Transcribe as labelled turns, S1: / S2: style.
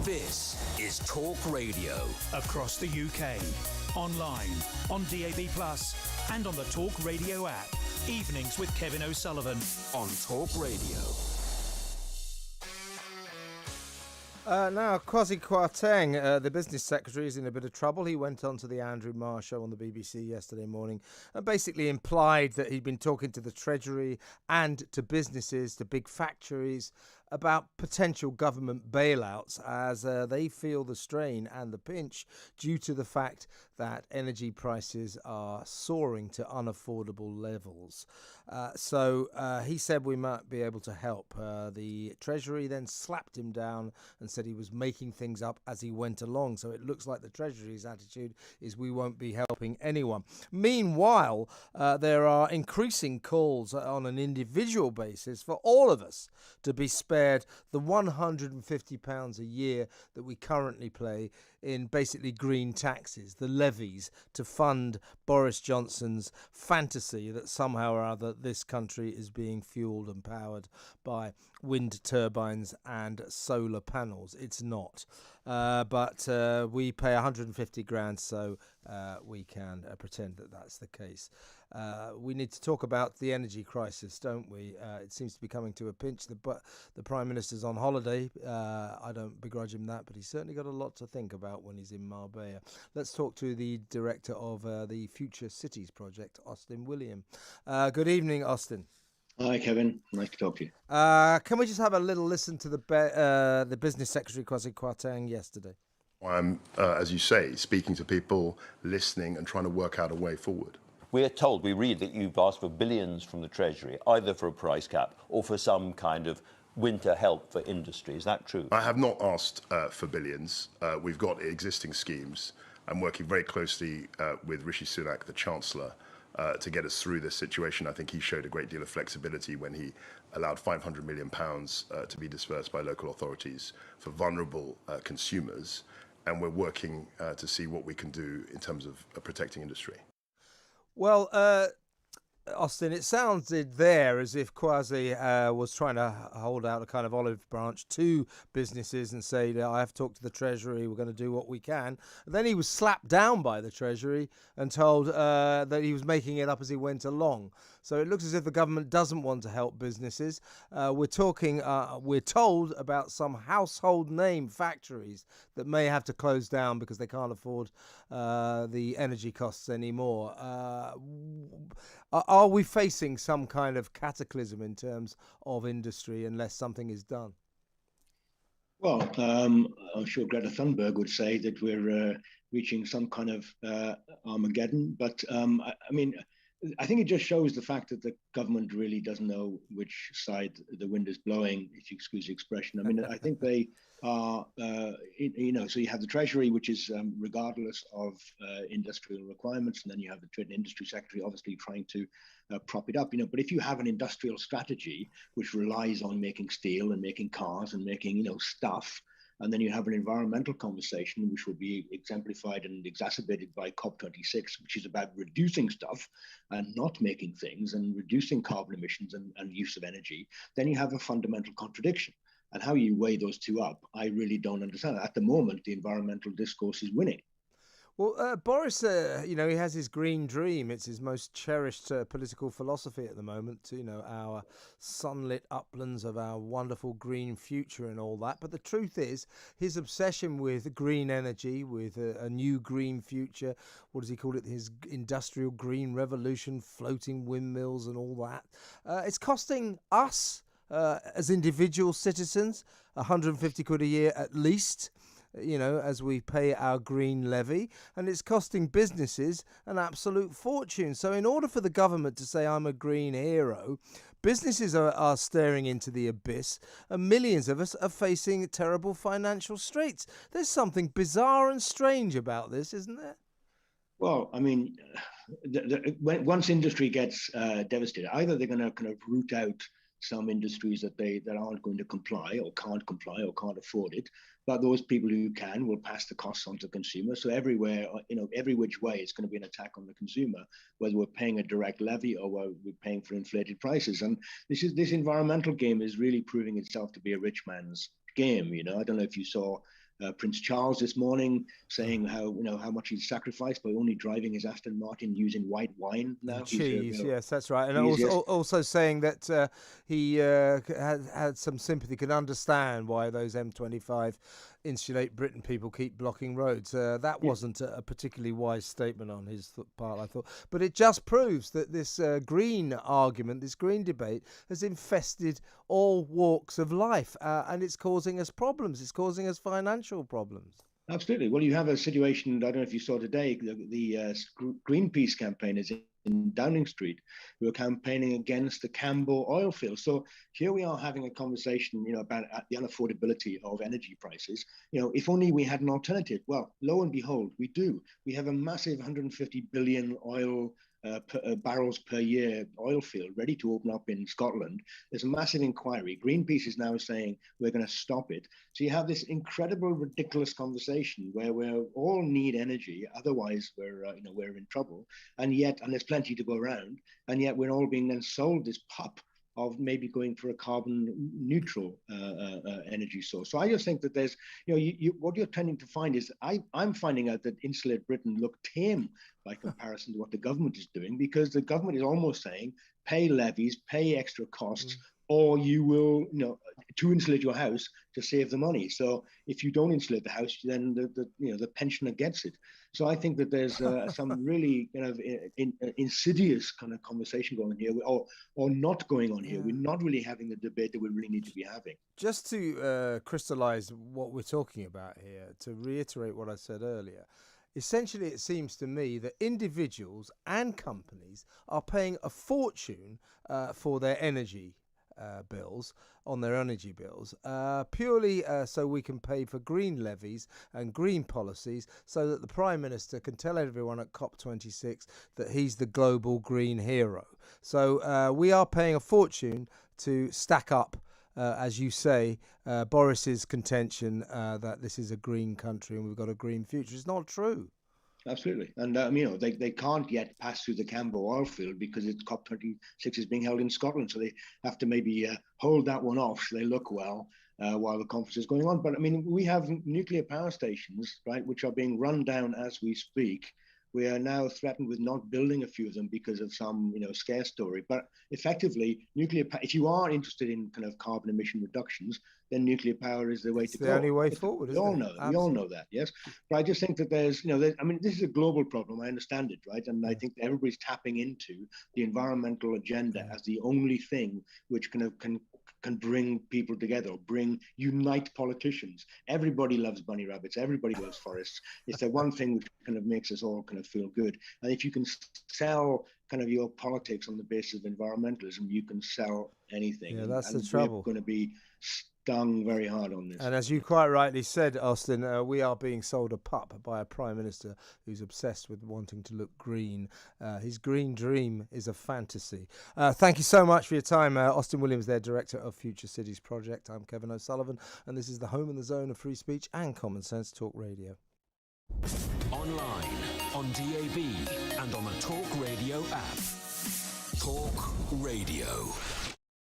S1: This is Talk Radio.
S2: Across the UK, online, on DAB+, and on the Talk Radio app. Evenings with Kevin O'Sullivan
S1: On Talk Radio.
S3: Now, Kwasi Kwarteng, the business secretary, is in a bit of trouble. He went on to the Andrew Marr show on the BBC yesterday morning and basically implied that he'd been talking to the Treasury and to businesses, to big factories, about potential government bailouts as they feel the strain and the pinch due to the fact that energy prices are soaring to unaffordable levels. So he said we might be able to help. The Treasury then slapped him down and said he was making things up as he went along. So it looks like the Treasury's attitude is we won't be helping anyone. Meanwhile, there are increasing calls on an individual basis for all of us to be spared the £150 a year that we currently pay in basically green taxes, the levies to fund Boris Johnson's fantasy that somehow or other this country is being fuelled and powered by wind turbines and solar panels. It's not. But we pay 150 grand, so we can pretend that that's the case. We need to talk about the energy crisis, don't we? It seems to be coming to a pinch. The Prime Minister's on holiday. I don't begrudge him that, but he's certainly got a lot to think about when he's in Marbella. Let's talk to the director of the Future Cities project, Austin William. Good evening, Austin.
S4: Hi, Kevin. Nice to talk to you.
S3: Can we just have a little listen to the business secretary, Kwasi Kwarteng, yesterday?
S5: I'm, as you say, speaking to people, listening and trying to work out a way forward.
S6: We read that you've asked for billions from the Treasury, either for a price cap or for some kind of winter help for industry. Is that true?
S5: I have not asked for billions. We've got existing schemes. I'm working very closely with Rishi Sunak, the Chancellor, to get us through this situation. I think he showed a great deal of flexibility when he allowed £500 million to be dispersed by local authorities for vulnerable consumers. And we're working to see what we can do in terms of protecting industry.
S3: Well, Austin, it sounded there as if Kwasi was trying to hold out a kind of olive branch to businesses and say, I have talked to the Treasury, we're going to do what we can. And then he was slapped down by the Treasury and told that he was making it up as he went along. So it looks as if the government doesn't want to help businesses. We're told about some household name factories that may have to close down because they can't afford the energy costs anymore. Are we facing some kind of cataclysm in terms of industry unless something is done?
S4: Well, I'm sure Greta Thunberg would say that we're reaching some kind of Armageddon. But I think it just shows the fact that the government really doesn't know which side the wind is blowing, if you excuse the expression. I think they are, so you have the Treasury, which is regardless of industrial requirements, and then you have the Trade and Industry Secretary obviously trying to prop it up, But if you have an industrial strategy which relies on making steel and making cars and making, stuff, and then you have an environmental conversation, which will be exemplified and exacerbated by COP26, which is about reducing stuff and not making things and reducing carbon emissions and use of energy, then you have a fundamental contradiction. And how you weigh those two up, I really don't understand. At the moment, the environmental discourse is winning.
S3: Well, Boris, he has his green dream. It's his most cherished political philosophy at the moment, our sunlit uplands of our wonderful green future and all that. But the truth is, his obsession with green energy, with a new green future, what does he call it, his industrial green revolution, floating windmills and all that, it's costing us, as individual citizens, 150 quid a year at least, as we pay our green levy, and it's costing businesses an absolute fortune. So in order for the government to say I'm a green hero, businesses are staring into the abyss, and millions of us are facing terrible financial straits. There's something bizarre and strange about this, isn't there?
S4: Well, once industry gets devastated, either they're going to kind of root out some industries that aren't going to comply or can't afford it, but those people who can will pass the costs on to consumers. So everywhere, every which way, it's going to be an attack on the consumer, whether we're paying a direct levy or whether we're paying for inflated prices. And this environmental game is really proving itself to be a rich man's game. I don't know if you saw Prince Charles this morning, saying how much he's sacrificed by only driving his Aston Martin using white wine now.
S3: Cheese, yes, that's right. And also saying that he had some sympathy, can understand why those M25 Insulate Britain people keep blocking roads. That wasn't a particularly wise statement on his part, I thought. But it just proves that this green argument, this green debate, has infested all walks of life, and it's causing us problems. It's causing us financial problems.
S4: Absolutely. Well, you have a situation, I don't know if you saw today, the Greenpeace campaigners in Downing Street who are campaigning against the Cambo oil field. So here we are having a conversation, about the unaffordability of energy prices. If only we had an alternative. Well, lo and behold, we do. We have a massive 150 billion oil barrels per year oil field ready to open up in Scotland. There's a massive inquiry. Greenpeace is now saying we're going to stop it. So you have this incredible, ridiculous conversation where we all need energy. Otherwise, we're in trouble. And there's plenty to go around. And yet we're all being then sold this pup of maybe going for a carbon neutral energy source. So I just think that there's, what you're tending to find is I'm finding out that Insulate Britain look tame by comparison to what the government is doing, because the government is almost saying pay levies, pay extra costs, or you will, to insulate your house to save the money. So if you don't insulate the house, then the pensioner gets it. So I think that there's some really kind of insidious kind of conversation going on here, or not going on here. We're not really having the debate that we really need to be having.
S3: Just to crystallize what we're talking about here, to reiterate what I said earlier, essentially it seems to me that individuals and companies are paying a fortune for their energy bills, on their energy bills, purely so we can pay for green levies and green policies, so that the Prime Minister can tell everyone at COP26 that he's the global green hero. So we are paying a fortune to stack up, as you say, Boris's contention that this is a green country and we've got a green future. It's not true.
S4: Absolutely. And, they can't yet pass through the Cambo oil field because it's COP26 is being held in Scotland. So they have to maybe hold that one off so they look well while the conference is going on. But, we have nuclear power stations, right, which are being run down as we speak. We are now threatened with not building a few of them because of some, scare story. But effectively, if you are interested in kind of carbon emission reductions, then nuclear power is the way to go.
S3: It's the only way forward,
S4: we all know that, yes. But I just think that there's, this is a global problem. I understand it, right? And I think that everybody's tapping into the environmental agenda as the only thing which can bring people together, or unite politicians. Everybody loves bunny rabbits. Everybody loves forests. It's the one thing which kind of makes us all kind of feel good. And if you can sell kind of your politics on the basis of environmentalism, you can sell anything.
S3: Yeah, that's the trouble.
S4: We're going to be stung very hard on this.
S3: And as you quite rightly said, Austin, we are being sold a pup by a Prime Minister who's obsessed with wanting to look green. His green dream is a fantasy. Thank you so much for your time, Austin Williams, there, Director of Future Cities Project. I'm Kevin O'Sullivan, and this is the home and the zone of free speech and Common Sense Talk Radio.
S1: Online, on DAB, and on the Talk Radio app. Talk Radio.